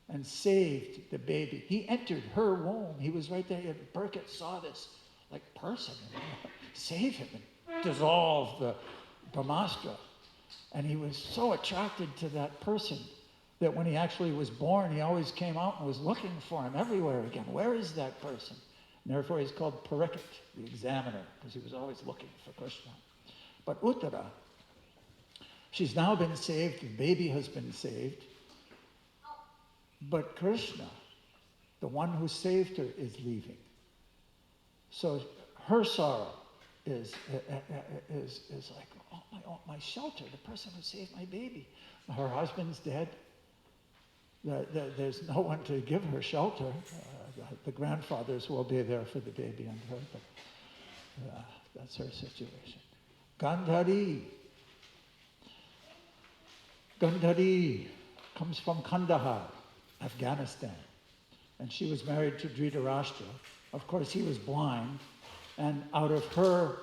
and saved the baby. He entered her womb. He was right there. And Parikshit saw this person, save him and dissolve the Brahmastra. And he was so attracted to that person that when he actually was born, he always came out and was looking for him everywhere again. Where is that person? And therefore he's called Parikshit, the examiner, because he was always looking for Krishna. But Uttara, she's now been saved, the baby has been saved. But Krishna, the one who saved her, is leaving. So her sorrow is like, oh, my shelter, the person who saved my baby. Her husband's dead. There's no one to give her shelter. The grandfathers will be there for the baby and her, but that's her situation. Gandhari comes from Kandahar, Afghanistan, and she was married to Dhritarashtra. Of course, he was blind, and out of her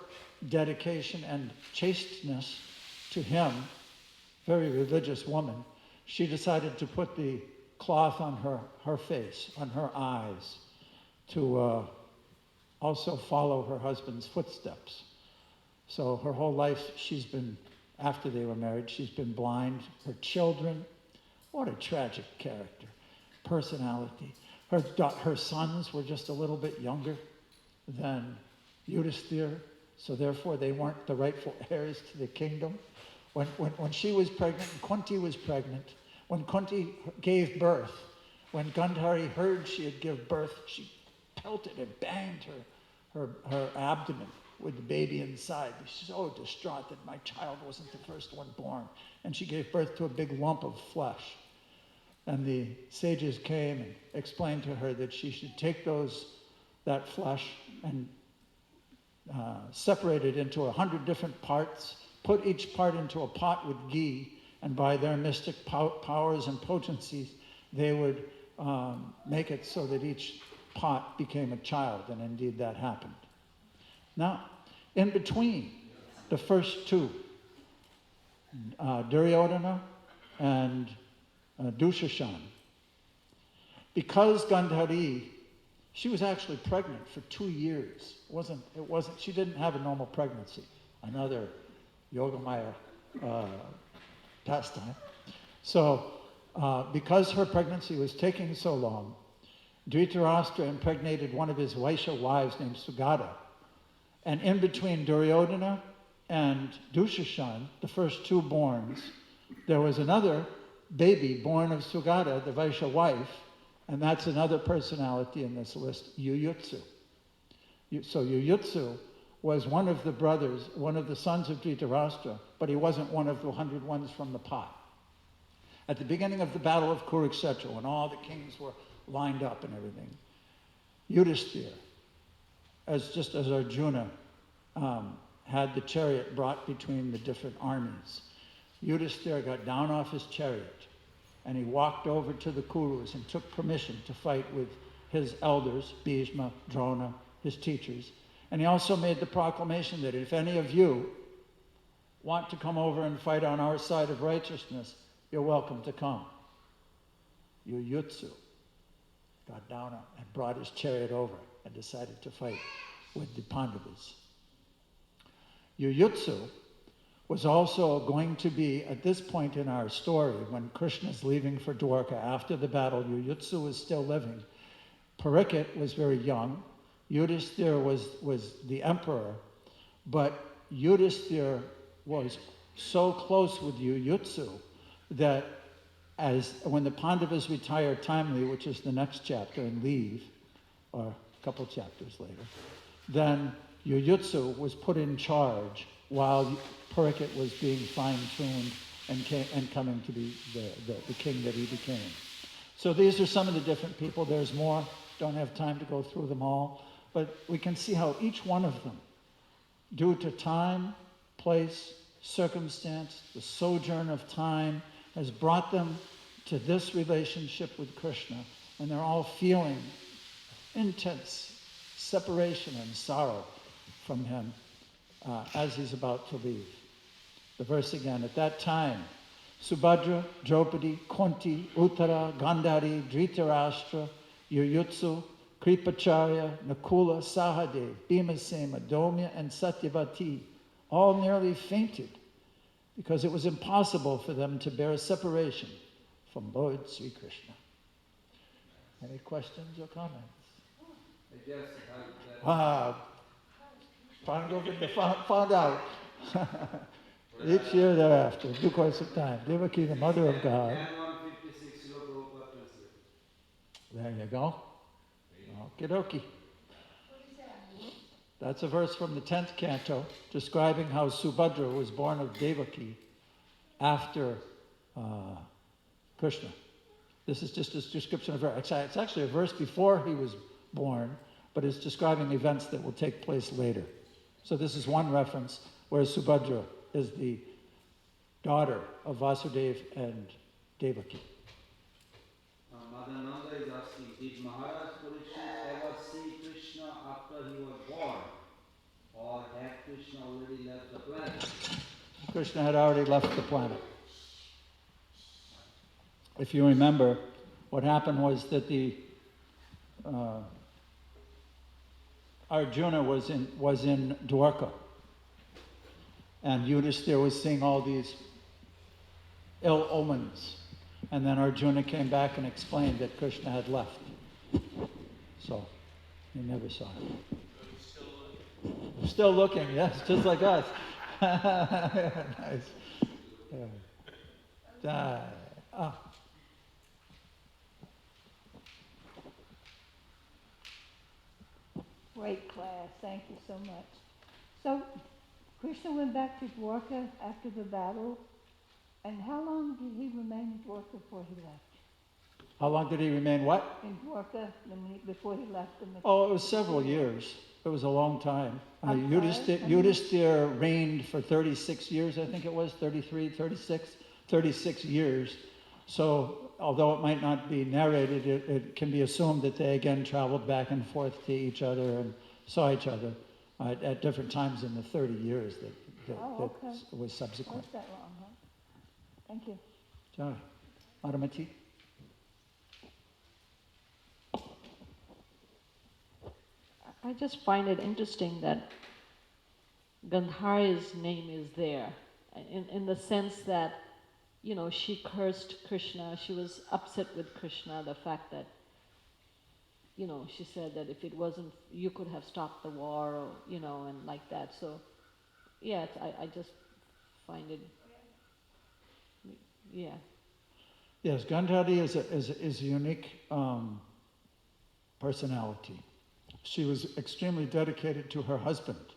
dedication and chasteness to him, very religious woman, she decided to put the cloth on her face, on her eyes, to also follow her husband's footsteps. So her whole life, after they were married, she's been blind. Her children, what a tragic character, personality. Her sons were just a little bit younger than Yudhisthira, so therefore they weren't the rightful heirs to the kingdom. When she was pregnant, and Kunti was pregnant, when Kunti gave birth, when Gandhari heard she had given birth, she pelted and banged her abdomen with the baby inside, so distraught that my child wasn't the first one born. And she gave birth to a big lump of flesh. And the sages came and explained to her that she should take that flesh and separate it into 100 different parts, put each part into a pot with ghee, and by their mystic powers and potencies, they would make it so that each pot became a child, and indeed that happened. Now, in between the first two, Duryodhana and Dushashan, because Gandhari, she was actually pregnant for 2 years. She didn't have a normal pregnancy. Another Yogamaya pastime. So, because her pregnancy was taking so long, Dhritarashtra impregnated one of his Vaishya wives named Sugata. And in between Duryodhana and Dushashan, the first two borns, there was another baby born of Sugata, the Vaishya wife, and that's another personality in this list, Yuyutsu. So Yuyutsu was one of the brothers, one of the sons of Dhritarashtra, but he wasn't one of the 100 ones from the pot. At the beginning of the Battle of Kuruksetra, when all the kings were lined up and everything, Yudhishthira, just as Arjuna had the chariot brought between the different armies, Yudhishthira got down off his chariot and he walked over to the Kurus and took permission to fight with his elders, Bhishma, Drona, his teachers. And he also made the proclamation that if any of you want to come over and fight on our side of righteousness, you're welcome to come. Yuyutsu got down and brought his chariot over and decided to fight with the Pandavas. Yuyutsu was also going to be, at this point in our story, when Krishna's leaving for Dwarka after the battle, Yuyutsu was still living. Parikshit was very young. Yudhishthira was the emperor, but Yudhishthira was so close with Yuyutsu that when the Pandavas retired timely, which is the next chapter, and leave, or a couple chapters later, then Yuyutsu was put in charge while Parikshit was being fine-tuned and coming to be the king that he became. So these are some of the different people. There's more. Don't have time to go through them all. But we can see how each one of them, due to time, place, circumstance, the sojourn of time, has brought them to this relationship with Krishna. And they're all feeling intense separation and sorrow from him as he's about to leave. The verse again, at that time, Subhadra, Draupadi, Kunti, Uttara, Gandhari, Dhritarashtra, Yuyutsu, Kripacharya, Nakula, Sahadev, Bhimasena, Domya, and Satyavati all nearly fainted because it was impossible for them to bear separation from Lord Sri Krishna. Any questions or comments? I guess Pandavas found out. Each year thereafter, due course of time, Devaki, the mother of God. There you go. Okie dokie. That's a verse from the 10th canto describing how Subhadra was born of Devaki after Krishna. This is just a description of her. It's actually a verse before he was born, but it's describing events that will take place later. So this is one reference where Subhadra is the daughter of Vasudeva and Devaki. Mother Nanda is asking, did Maharaj Parikshit ever see Krishna after he was born? Or had Krishna already left the planet? Krishna had already left the planet. If you remember, what happened was that the Arjuna was in Dwarka, and Yudhishthira was seeing all these ill omens, and then Arjuna came back and explained that Krishna had left. So he never saw him. Still looking, yes, just like us. Nice. Yeah. Great class. Thank you so much. So Krishna went back to Dwarka after the battle, and how long did he remain in Dwarka before he left? How long did he remain what? In Dwarka before he left the Oh, it was several years. It was a long time. I'm sorry? Yudhisthira reigned for 36 years, I think it was, 33, 36 years. So although it might not be narrated, it can be assumed that they again traveled back and forth to each other and saw each other at different times in the 30 years that was subsequent. Not that long, huh? Thank you. Jai. Madhamati? I just find it interesting that Gandhari's name is there, in the sense that, she cursed Krishna, she was upset with Krishna, the fact that, she said that if it wasn't, you could have stopped the war, or, and like that. So, yeah, I just find it, yeah. Yes, Gandhari is a unique personality. She was extremely dedicated to her husband,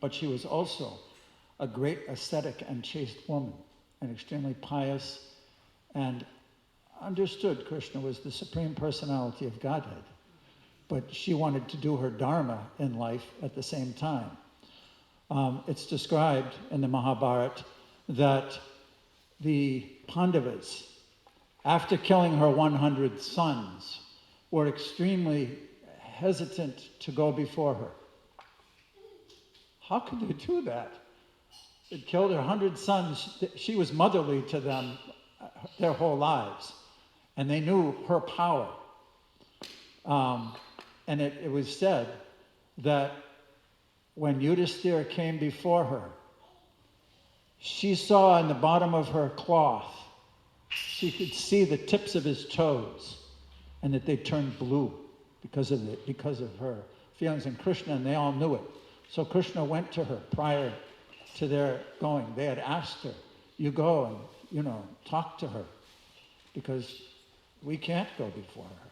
but she was also a great ascetic and chaste woman, and extremely pious, and understood Krishna was the supreme personality of Godhead. But she wanted to do her dharma in life at the same time. It's described in the Mahabharata that the Pandavas, after killing her 100 sons, were extremely hesitant to go before her. How could they do that? It killed her 100 sons. She was motherly to them their whole lives, and they knew her power. And it was said that when Yudhisthira came before her, she saw in the bottom of her cloth, she could see the tips of his toes, and that they turned blue because of her feelings. And Krishna, and they all knew it. So Krishna went to her prior to their going. They had asked her, you go and, talk to her, because we can't go before her.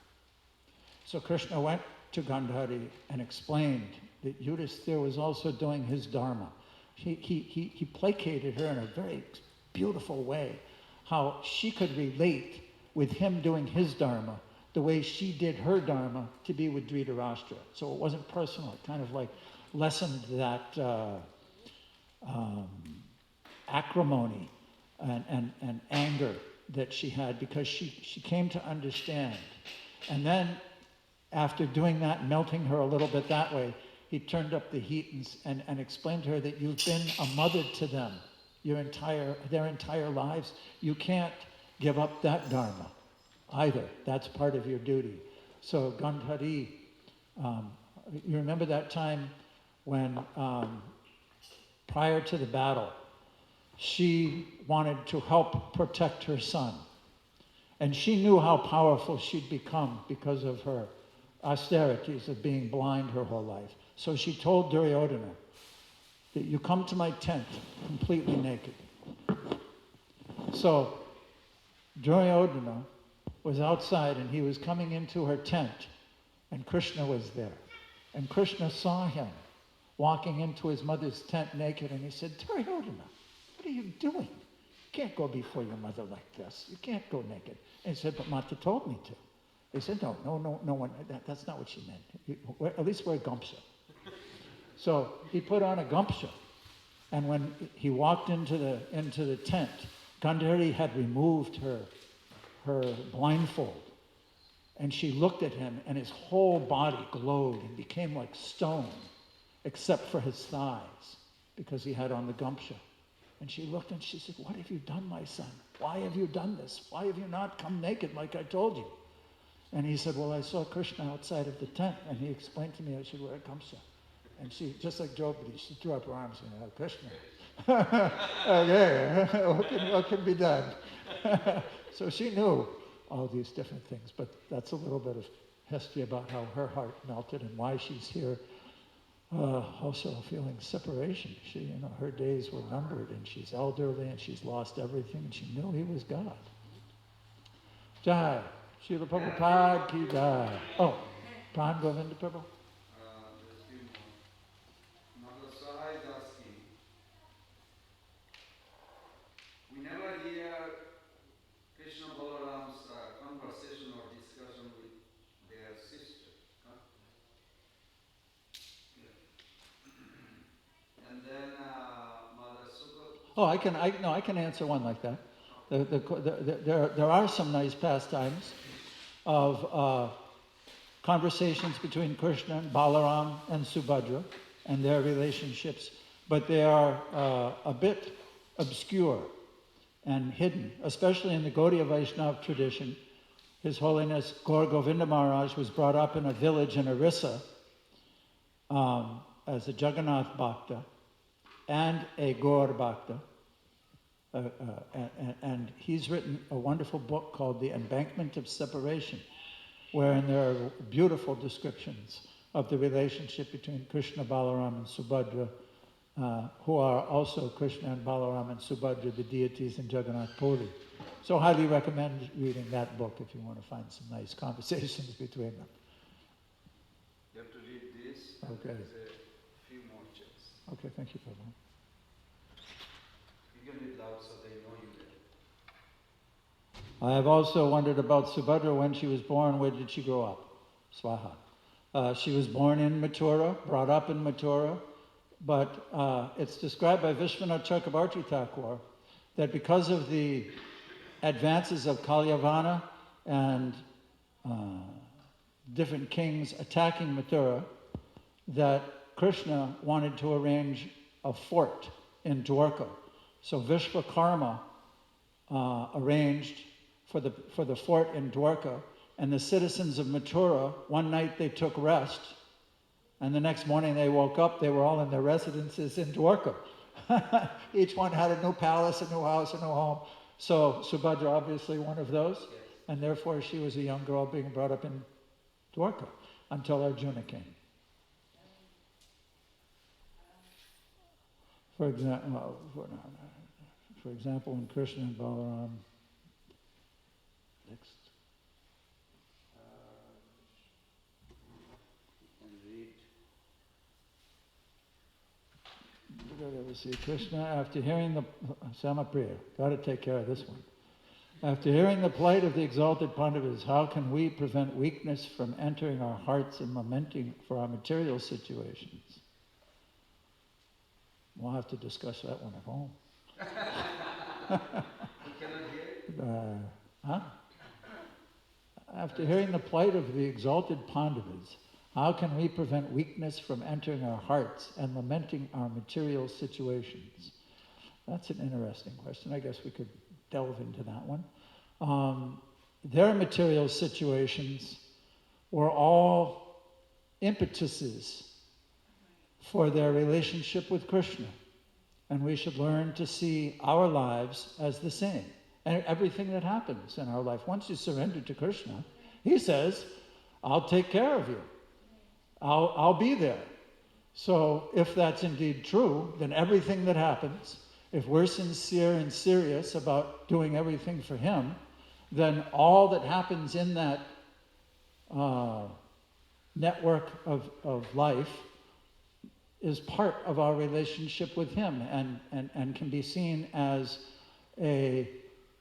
So Krishna went to Gandhari and explained that Yudhisthira was also doing his dharma. He placated her in a very beautiful way, how she could relate with him doing his dharma the way she did her dharma to be with Dhritarashtra. So it wasn't personal. It kind of like lessened that acrimony and anger that she had, because she came to understand. And then after doing that, melting her a little bit that way, he turned up the heat and explained to her that you've been a mother to them their entire lives. You can't give up that dharma either. That's part of your duty. So Gandhari, you remember that time when prior to the battle, she wanted to help protect her son. And she knew how powerful she'd become because of her austerities of being blind her whole life. So she told Duryodhana that you come to my tent completely naked. So Duryodhana was outside and he was coming into her tent, and Krishna was there. And Krishna saw him walking into his mother's tent naked, and he said, Duryodhana, what are you doing? You can't go before your mother like this. You can't go naked. And he said, but Mata told me to. They said, no one, that's not what she meant. At least wear a gumpsha. So he put on a gumpsha, and when he walked into the tent, Gandhari had removed her blindfold, and she looked at him, and his whole body glowed and became like stone, except for his thighs, because he had on the gumpsha. And she looked and she said, what have you done, my son? Why have you done this? Why have you not come naked like I told you? And he said, well, I saw Krishna outside of the tent, and he explained to me I should wear a gumpsha. And she, just like Draupadi, she threw up her arms and said, Krishna. Okay, what can be done? So she knew all these different things, but that's a little bit of history about how her heart melted and why she's here. Also feeling separation. She, her days were numbered, and she's elderly, and she's lost everything, and she knew he was God. Jai. Srila Prabhupada ki jai. Oh, Pran Govinda Prabhu. There's few more. Mother Oh, I can answer one like that. There are some nice pastimes of conversations between Krishna and Balaram and Subhadra and their relationships, but they are a bit obscure and hidden, especially in the Gaudiya Vaishnava tradition. His Holiness Gaur Govinda Maharaj was brought up in a village in Orissa as a Jagannath Bhakta and a Gaur Bhakta. And he's written a wonderful book called The Embankment of Separation, wherein there are beautiful descriptions of the relationship between Krishna, Balaram, and Subhadra, who are also Krishna and Balaram and Subhadra, the deities in Jagannath Puri. So highly recommend reading that book if you want to find some nice conversations between them. You have to read this. Okay. There's a few more checks. Okay, thank you, Prabhu. You can read loud so they know you there. I have also wondered about Subhadra when she was born. Where did she grow up? Swaha. She was born in Mathura, brought up in Mathura, but it's described by Vishwanath Chakrabarti Thakur that because of the advances of Kalyavana and different kings attacking Mathura, that Krishna wanted to arrange a fort in Dwarka. So Vishwakarma arranged for the fort in Dwarka, and the citizens of Mathura, one night they took rest, and the next morning they woke up, they were all in their residences in Dwarka. Each one had a new palace, a new house, a new home. So Subhadra obviously one of those, and therefore she was a young girl being brought up in Dwarka until Arjuna came. For example, in Krishna and Balaram, next. See, Krishna, after hearing the Samapriya, got to take care of this one. After hearing the plight of the exalted Pandavas, how can we prevent weakness from entering our hearts and lamenting for our material situations? We'll have to discuss that one at home. After hearing the plight of the exalted Pandavas, how can we prevent weakness from entering our hearts and lamenting our material situations? That's an interesting question. I guess we could delve into that one. Their material situations were all impetuses for their relationship with Krishna. And we should learn to see our lives as the same. And everything that happens in our life, once you surrender to Krishna, he says, I'll take care of you. I'll be there. So if that's indeed true, then everything that happens, if we're sincere and serious about doing everything for him, then all that happens in that network of life is part of our relationship with him and can be seen as a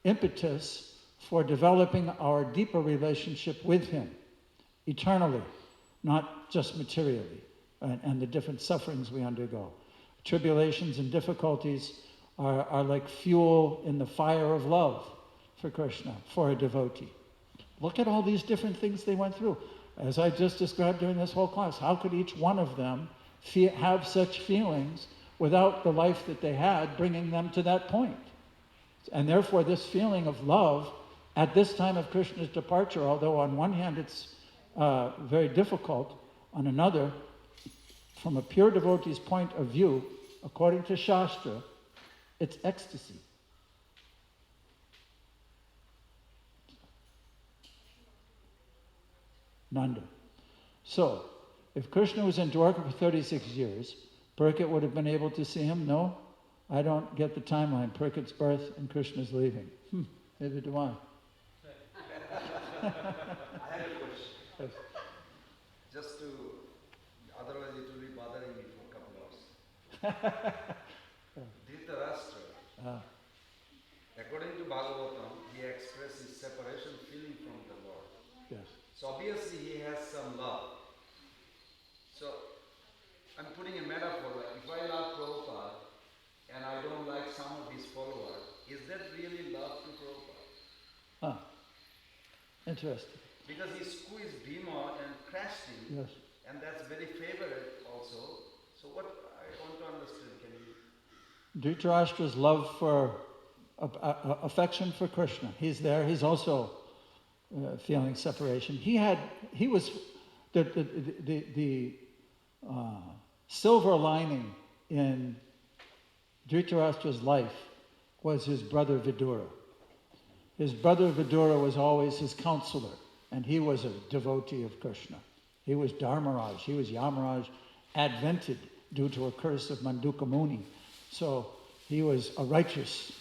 impetus for developing our deeper relationship with him eternally, not just materially, and the different sufferings we undergo. Tribulations and difficulties are like fuel in the fire of love for Krishna, for a devotee. Look at all these different things they went through. As I just described during this whole class, how could each one of them have such feelings without the life that they had bringing them to that point? And therefore this feeling of love at this time of Krishna's departure, although on one hand it's very difficult, on another, from a pure devotee's point of view, according to Shastra, it's ecstasy. Nanda. So, if Krishna was in Dwarka for 36 years, Parikshit would have been able to see him? No, I don't get the timeline. Parikshit's birth and Krishna's leaving. Neither do I. I have a question. Yes. Just to, otherwise it will be bothering me for a couple hours. Dhritarashtra, according to Bhagavatam, he expresses separation feeling from the Lord. Yes. So obviously he has some love. So I'm putting a metaphor, like if I love Prabhupada and I don't like some of his Interesting. Because he squeezed Bhima and crashed him, Yes. and that's very favorite also. So what I want to understand, can you? Dhritarashtra's love for, affection for Krishna. He's there. He's also feeling separation. He was, the silver lining in Dhritarashtra's life was his brother Vidura. His brother Vidura was always his counselor, and he was a devotee of Krishna. He was Dharmaraj, he was Yamaraj, advented due to a curse of Manduka Muni. So he was a righteous,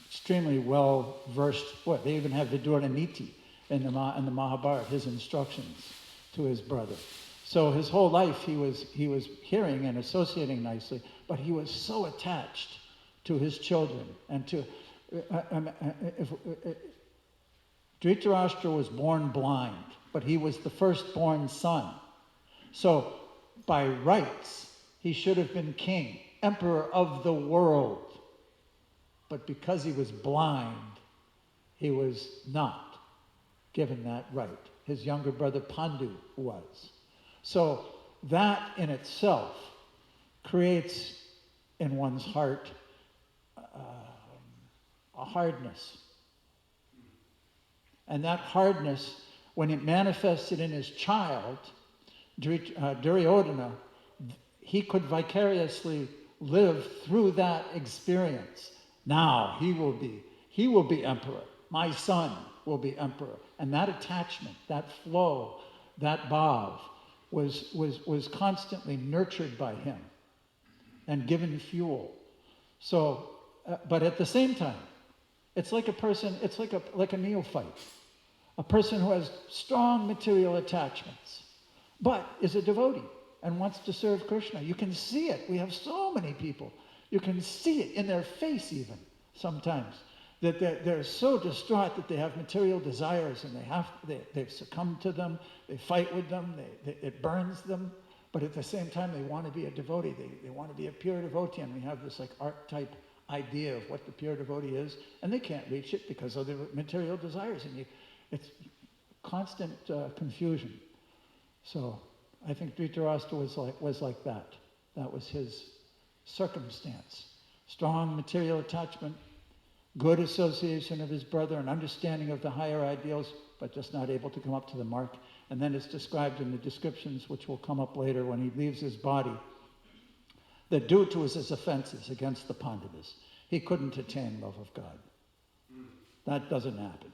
extremely well-versed, they even have Vidura Niti in the Mahabharata, his instructions to his brother. So his whole life he was hearing and associating nicely, but he was so attached to his children and to Dhritarashtra was born blind, but he was the firstborn son. So by rights, he should have been king, emperor of the world. But because he was blind, he was not given that right. His younger brother Pandu was. So that in itself creates in one's heart a hardness. And that hardness, when it manifested in his child, Duryodhana, he could vicariously live through that experience. Now he will be emperor. My son will be emperor. And that attachment, that flow, that bhav was constantly nurtured by him and given fuel. So, but at the same time, it's like a person, it's like a neophyte, a person who has strong material attachments, but is a devotee and wants to serve Krishna. You can see it. We have so many people. You can see it in their face even sometimes, that they're so distraught that they have material desires and they've succumbed to them, they fight with them, it burns them, but at the same time they want to be a devotee, they want to be a pure devotee, and we have this like archetype idea of what the pure devotee is, and they can't reach it because of their material desires, and it's constant confusion. So I think Dhritarashtra was like that. That was his circumstance. Strong material attachment, good association of his brother, an understanding of the higher ideals, but just not able to come up to the mark. And then it's described in the descriptions, which will come up later when he leaves his body, that due to his offenses against the Pandavas, he couldn't attain love of God. That doesn't happen.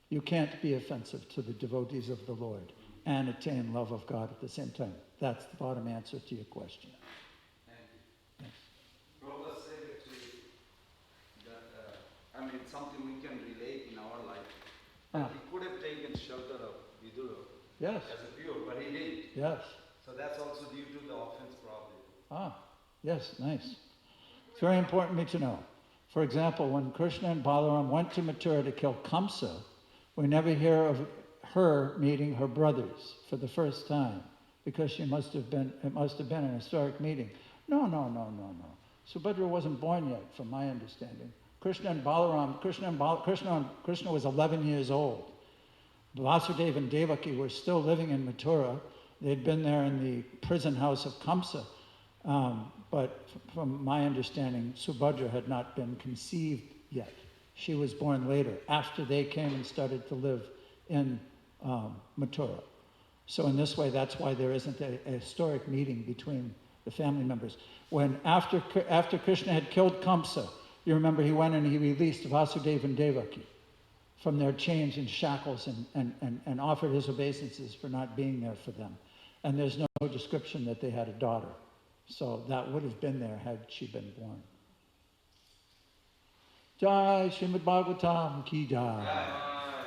You can't be offensive to the devotees of the Lord and attain love of God at the same time. That's the bottom answer to your question. Thank you. Prabhupada said actually that, it's something we can relate in our life. He could have taken shelter of Vidura Yes. as a pure, but he didn't. Yes. So that's also due to the offense problem. Yes, nice. It's very important for me to know. For example, when Krishna and Balaram went to Mathura to kill Kamsa, we never hear of her meeting her brothers for the first time, because it must have been an historic meeting. No. Subhadra wasn't born yet, from my understanding. Krishna was 11 years old. Vasudeva and Devaki were still living in Mathura. They'd been there in the prison house of Kamsa. But from my understanding, Subhadra had not been conceived yet. She was born later, after they came and started to live in Mathura. So in this way, that's why there isn't a historic meeting between the family members. When after Krishna had killed Kamsa, you remember he went and he released Vasudeva and Devaki from their chains and shackles and offered his obeisances for not being there for them. And there's no description that they had a daughter. So that would have been there had she been born. Jai Srimad Bhagavatam ki jai.